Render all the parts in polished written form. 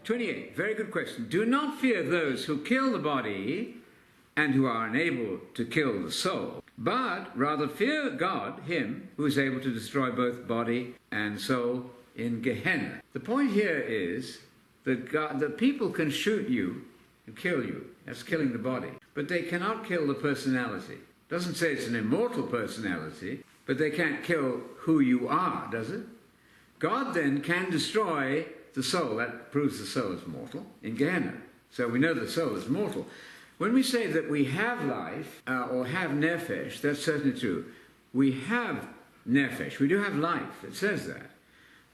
28, very good question. Do not fear those who kill the body and who are unable to kill the soul, but rather fear God, him who is able to destroy both body and soul in Gehenna. The point here is that that people can shoot you and kill you. That's killing the body. But they cannot kill the personality. It doesn't say it's an immortal personality, but they can't kill who you are, does it? God then can destroy the soul. That proves the soul is mortal in Gehenna. So we know the soul is mortal. When we say that we have life, or have nephesh, that's certainly true. We have nephesh. We do have life. It says that.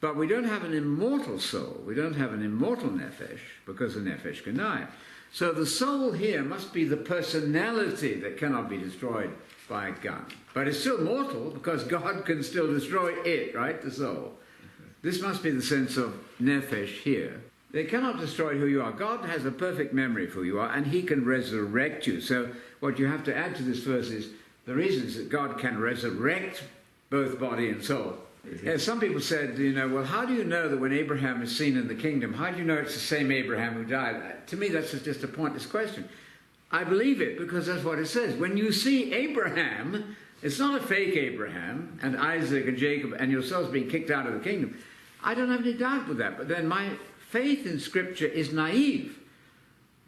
But we don't have an immortal soul. We don't have an immortal nephesh, because the nephesh can die. So the soul here must be the personality that cannot be destroyed by a gun. But it's still mortal, because God can still destroy it, right? The soul. This must be the sense of nephesh here. They cannot destroy who you are. God has a perfect memory of who you are, and he can resurrect you. So what you have to add to this verse is the reasons that God can resurrect both body and soul. Some people said, well, how do you know that when Abraham is seen in the kingdom, how do you know it's the same Abraham who died? To me, that's just a pointless question. I believe it because that's what it says. When you see Abraham, it's not a fake Abraham and Isaac and Jacob and yourselves being kicked out of the kingdom. I don't have any doubt with that. But then my faith in Scripture is naive.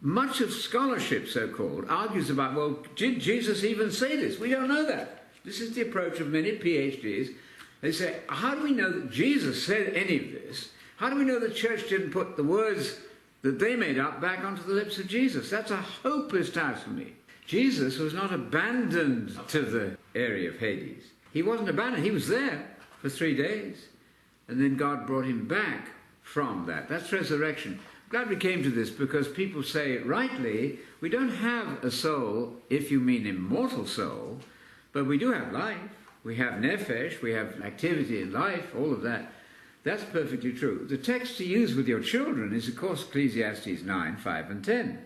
Much of scholarship, so-called, argues about, well, did Jesus even say this? We don't know that. This is the approach of many PhDs. They say, how do we know that Jesus said any of this? How do we know the church didn't put the words that they made up back onto the lips of Jesus? That's a hopeless task for me. Jesus was not abandoned to the area of Hades. He wasn't abandoned. He was there for 3 days. And then God brought him back from that. That's resurrection. I'm glad we came to this because people say, rightly, we don't have a soul, if you mean immortal soul, but we do have life. We have nephesh, we have activity in life, all of that. That's perfectly true. The text to use with your children is, of course, Ecclesiastes 9, 5 and 10.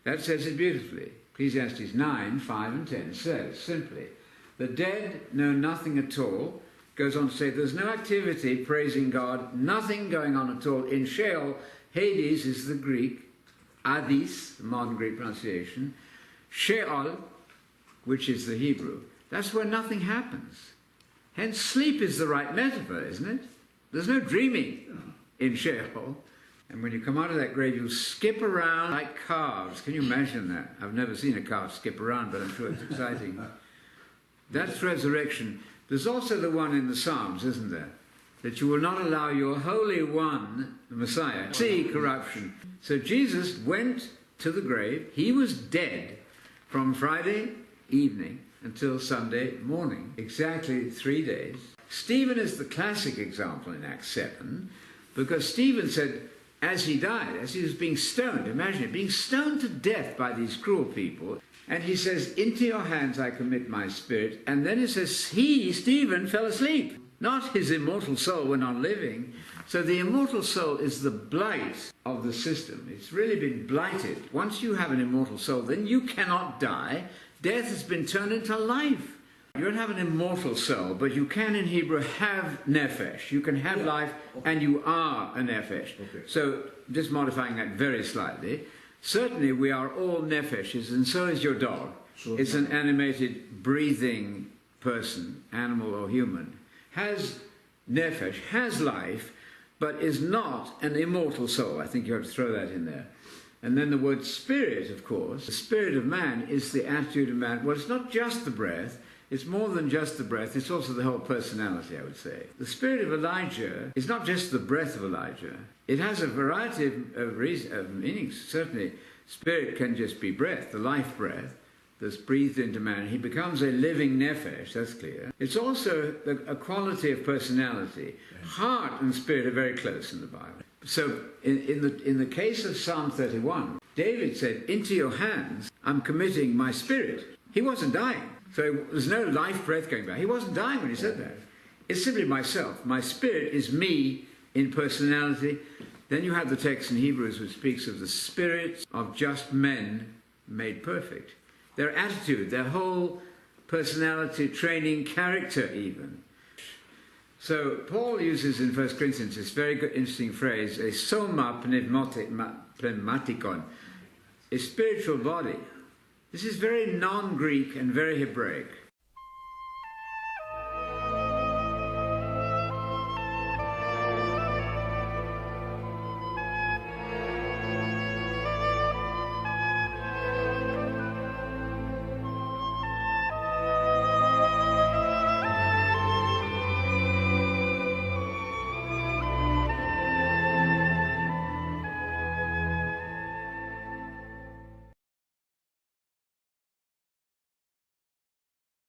That says it beautifully. Ecclesiastes 9, 5 and 10 says simply, the dead know nothing at all. Goes on to say there's no activity praising God, nothing going on at all. In Sheol, Hades is the Greek, Hades, the modern Greek pronunciation, Sheol, which is the Hebrew. That's where nothing happens. Hence, sleep is the right metaphor, isn't it? There's no dreaming in Sheol. And when you come out of that grave, you'll skip around like calves. Can you imagine that? I've never seen a calf skip around, but I'm sure it's exciting. That's resurrection. There's also the one in the Psalms, isn't there? That you will not allow your Holy One, the Messiah, see corruption. So Jesus went to the grave. He was dead from Friday evening until Sunday morning, exactly 3 days. Stephen is the classic example in Acts 7, because Stephen said, as he died, as he was being stoned, imagine it, being stoned to death by these cruel people, and he says, into your hands I commit my spirit, and then it says, he, Stephen, fell asleep. Not his immortal soul went on living. So the immortal soul is the blight of the system. It's really been blighted. Once you have an immortal soul, then you cannot die. Death has been turned into life. You don't have an immortal soul, but you can in Hebrew have nephesh. You can have life, and you are a nephesh. So just modifying that very slightly, certainly we are all nepheches, and so is your dog. It's an animated, breathing person, animal or human. Has nephesh, has life, but is not an immortal soul. I think you have to throw that in there. And then the word spirit, of course. The spirit of man is the attitude of man. Well, it's not just the breath. It's more than just the breath. It's also the whole personality, I would say. The spirit of Elijah is not just the breath of Elijah. It has a variety of meanings. Certainly, spirit can just be breath, the life breath that's breathed into man. He becomes a living nephesh, that's clear. It's also a quality of personality. Heart and spirit are very close in the Bible. So in the case of Psalm 31, David said, into your hands I'm committing my spirit. He wasn't dying. So there's no life breath going back. He wasn't dying when he said that. It's simply myself. My spirit is me in personality. Then you have the text in Hebrews which speaks of the spirits of just men made perfect. Their attitude, their whole personality, training, character even. So Paul uses in 1 Corinthians this very good, interesting phrase, a soma pneumatikon, a spiritual body. This is very non-Greek and very Hebraic.